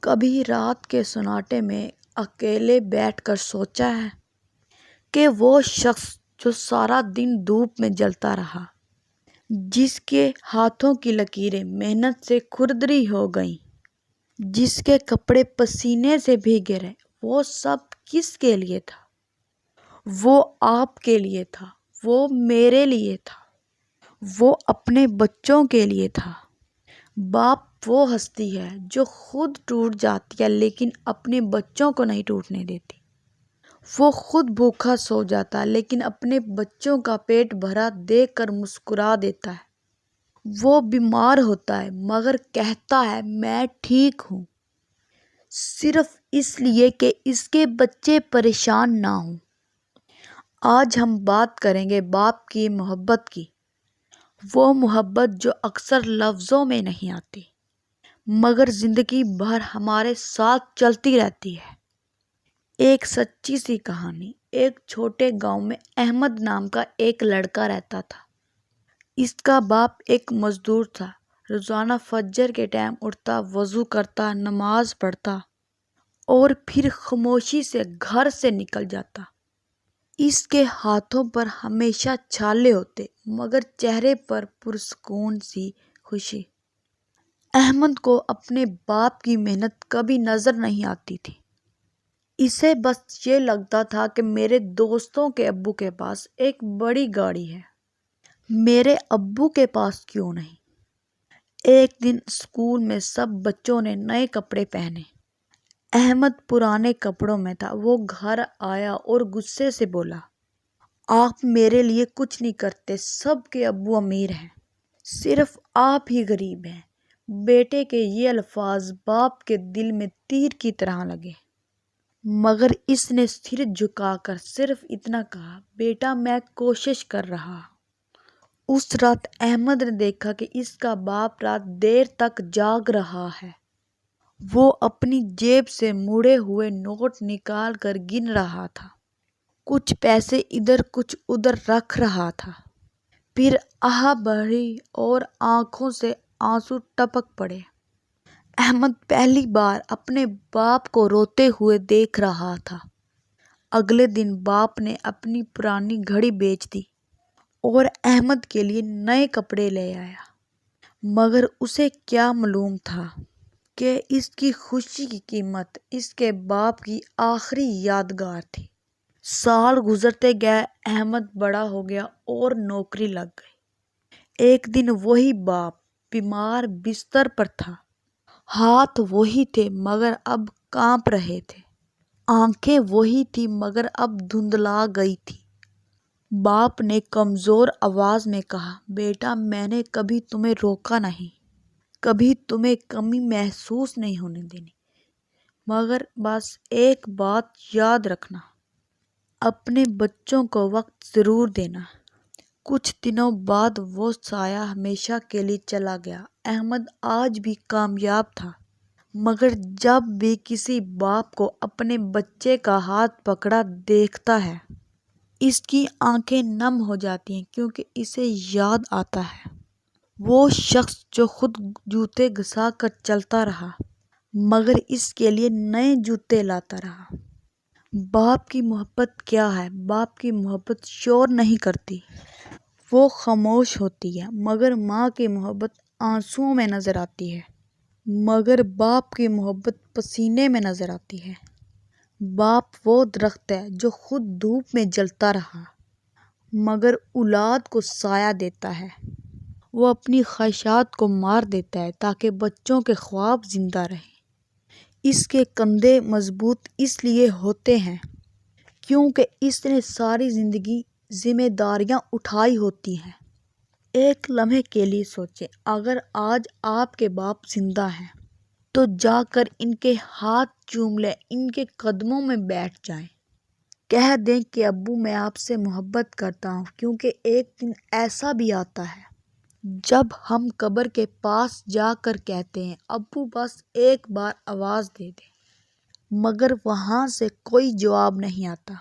کبھی رات کے سناٹے میں اکیلے بیٹھ کر سوچا ہے کہ وہ شخص جو سارا دن دھوپ میں جلتا رہا، جس کے ہاتھوں کی لکیریں محنت سے کھردری ہو گئیں، جس کے کپڑے پسینے سے بھیگے رہے، وہ سب کس کے لیے تھا؟ وہ آپ کے لیے تھا، وہ میرے لیے تھا، وہ اپنے بچوں کے لیے تھا۔ باپ وہ ہستی ہے جو خود ٹوٹ جاتی ہے لیکن اپنے بچوں کو نہیں ٹوٹنے دیتی۔ وہ خود بھوکا سو جاتا ہے لیکن اپنے بچوں کا پیٹ بھرا دیکھ کر مسکرا دیتا ہے۔ وہ بیمار ہوتا ہے مگر کہتا ہے میں ٹھیک ہوں، صرف اس لیے کہ اس کے بچے پریشان نہ ہوں۔ آج ہم بات کریں گے باپ کی محبت کی، وہ محبت جو اکثر لفظوں میں نہیں آتی مگر زندگی بھر ہمارے ساتھ چلتی رہتی ہے۔ ایک سچی سی کہانی۔ ایک چھوٹے گاؤں میں احمد نام کا ایک لڑکا رہتا تھا۔ اس کا باپ ایک مزدور تھا۔ روزانہ فجر کے ٹائم اٹھتا، وضو کرتا، نماز پڑھتا اور پھر خاموشی سے گھر سے نکل جاتا۔ اس کے ہاتھوں پر ہمیشہ چھالے ہوتے مگر چہرے پر پرسکون سی خوشی۔ احمد کو اپنے باپ کی محنت کبھی نظر نہیں آتی تھی۔ اسے بس یہ لگتا تھا کہ میرے دوستوں کے ابو کے پاس ایک بڑی گاڑی ہے، میرے ابو کے پاس کیوں نہیں؟ ایک دن اسکول میں سب بچوں نے نئے کپڑے پہنے۔ احمد پرانے کپڑوں میں تھا۔ وہ گھر آیا اور غصے سے بولا، آپ میرے لیے کچھ نہیں کرتے، سب کے ابو امیر ہیں، صرف آپ ہی غریب ہیں۔ بیٹے کے یہ الفاظ باپ کے دل میں تیر کی طرح لگے مگر اس نے سر جھکا کر صرف اتنا کہا، بیٹا میں کوشش کر رہا۔ اس رات احمد نے دیکھا کہ اس کا باپ رات دیر تک جاگ رہا ہے۔ وہ اپنی جیب سے مڑے ہوئے نوٹ نکال کر گن رہا تھا، کچھ پیسے ادھر کچھ ادھر رکھ رہا تھا۔ پھر آہ بھری اور آنکھوں سے آنسو ٹپک پڑے۔ احمد پہلی بار اپنے باپ کو روتے ہوئے دیکھ رہا تھا۔ اگلے دن باپ نے اپنی پرانی گھڑی بیچ دی اور احمد کے لیے نئے کپڑے لے آیا۔ مگر اسے کیا معلوم تھا کہ اس کی خوشی کی قیمت اس کے باپ کی آخری یادگار تھی۔ سال گزرتے گئے، احمد بڑا ہو گیا اور نوکری لگ گئی۔ ایک دن وہی باپ بیمار بستر پر تھا۔ ہاتھ وہی تھے مگر اب کانپ رہے تھے، آنکھیں وہی تھی مگر اب دھندلا گئی تھی۔ باپ نے کمزور آواز میں کہا، بیٹا میں نے کبھی تمہیں روکا نہیں، کبھی تمہیں کمی محسوس نہیں ہونے دینی، مگر بس ایک بات یاد رکھنا، اپنے بچوں کو وقت ضرور دینا۔ کچھ دنوں بعد وہ سایہ ہمیشہ کے لیے چلا گیا۔ احمد آج بھی کامیاب تھا مگر جب بھی کسی باپ کو اپنے بچے کا ہاتھ پکڑا دیکھتا ہے، اس کی آنکھیں نم ہو جاتی ہیں کیونکہ اسے یاد آتا ہے وہ شخص جو خود جوتے گھسا کر چلتا رہا مگر اس کے لیے نئے جوتے لاتا رہا۔ باپ کی محبت کیا ہے؟ باپ کی محبت شور نہیں کرتی، وہ خاموش ہوتی ہے، مگر ماں کی محبت آنسوؤں میں نظر آتی ہے، مگر باپ کی محبت پسینے میں نظر آتی ہے۔ باپ وہ درخت ہے جو خود دھوپ میں جلتا رہا مگر اولاد کو سایہ دیتا ہے۔ وہ اپنی خواہشات کو مار دیتا ہے تاکہ بچوں کے خواب زندہ رہیں۔ اس کے کندھے مضبوط اس لیے ہوتے ہیں کیونکہ اس نے ساری زندگی ذمہ داریاں اٹھائی ہوتی ہیں۔ ایک لمحے کے لیے سوچیں، اگر آج آپ کے باپ زندہ ہیں تو جا کر ان کے ہاتھ چوم لیں، ان کے قدموں میں بیٹھ جائیں، کہہ دیں کہ ابو میں آپ سے محبت کرتا ہوں، کیونکہ ایک دن ایسا بھی آتا ہے جب ہم قبر کے پاس جا کر کہتے ہیں، ابو بس ایک بار آواز دے دیں، مگر وہاں سے کوئی جواب نہیں آتا۔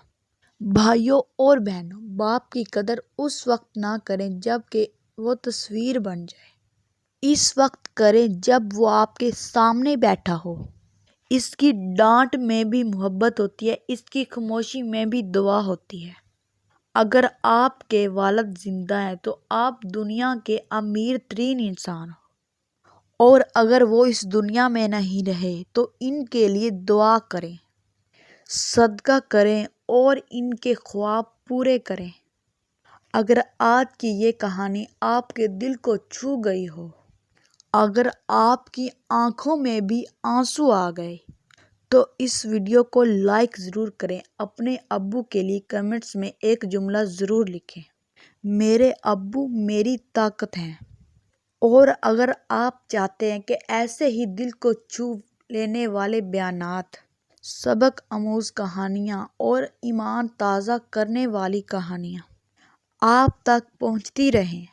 بھائیوں اور بہنوں، باپ کی قدر اس وقت نہ کریں جب کہ وہ تصویر بن جائے، اس وقت کریں جب وہ آپ کے سامنے بیٹھا ہو۔ اس کی ڈانٹ میں بھی محبت ہوتی ہے، اس کی خاموشی میں بھی دعا ہوتی ہے۔ اگر آپ کے والد زندہ ہیں تو آپ دنیا کے امیر ترین انسان ہو، اور اگر وہ اس دنیا میں نہیں رہے تو ان کے لیے دعا کریں، صدقہ کریں اور ان کے خواب پورے کریں۔ اگر آج کی یہ کہانی آپ کے دل کو چھو گئی ہو، اگر آپ کی آنکھوں میں بھی آنسو آ گئے، تو اس ویڈیو کو لائک ضرور کریں۔ اپنے ابو کے لیے کمنٹس میں ایک جملہ ضرور لکھیں، میرے ابو میری طاقت ہیں۔ اور اگر آپ چاہتے ہیں کہ ایسے ہی دل کو چھو لینے والے بیانات، سبق آموز کہانیاں اور ایمان تازہ کرنے والی کہانیاں آپ تک پہنچتی رہیں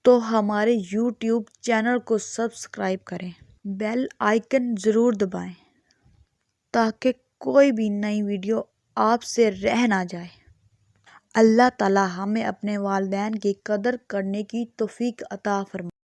تو ہمارے یوٹیوب چینل کو سبسکرائب کریں، بیل آئیکن ضرور دبائیں تاکہ کوئی بھی نئی ویڈیو آپ سے رہ نہ جائے۔ اللہ تعالی ہمیں اپنے والدین کی قدر کرنے کی توفیق عطا فرمائے۔